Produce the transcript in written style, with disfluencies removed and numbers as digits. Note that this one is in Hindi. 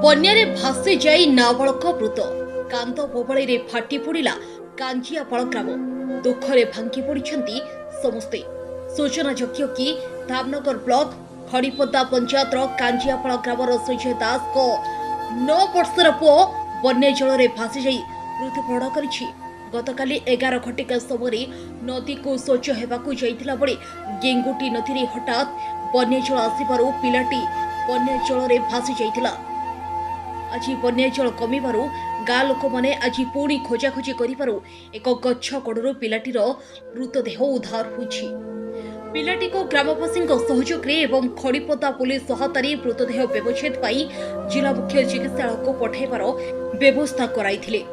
बन्यारे भासी जाई नाबालक मृत कांद बबळे फाटी पड़ा कांजियापाल ग्राम दुखरे भांगी पड़ती समस्ते। सूचनायोग्य कि धामनगर ब्लॉक खड़ीपदा पंचायत कांजियापाल ग्रामर संजय दास को 9 वर्षर पुओ बन्या जल भासी जाई मृत्युवरण कर गतकाली 11 घटिका समय नदी को शौच होगाकू जाइतिला बेले गेंगुटी नदी में हठात बन्या जल आसिबारु पिलाटी बन्या जल भासी जाइतिला। आज बन्या जल कमिबारु गाँ लोक मैंने आज पुणी खोजाखोजी करिबारु एक गच्छ कड़ू पिलाटीर मृतदेह उद्धार होछि। पिलाटी को ग्रामवासी सहयोग एवं खड़ीपदा पुलिस सहायतारे मृतदेह व्यवच्छेद पाई जिला मुख्य चिकित्सालय को पठाइबार व्यवस्था कराइथिले।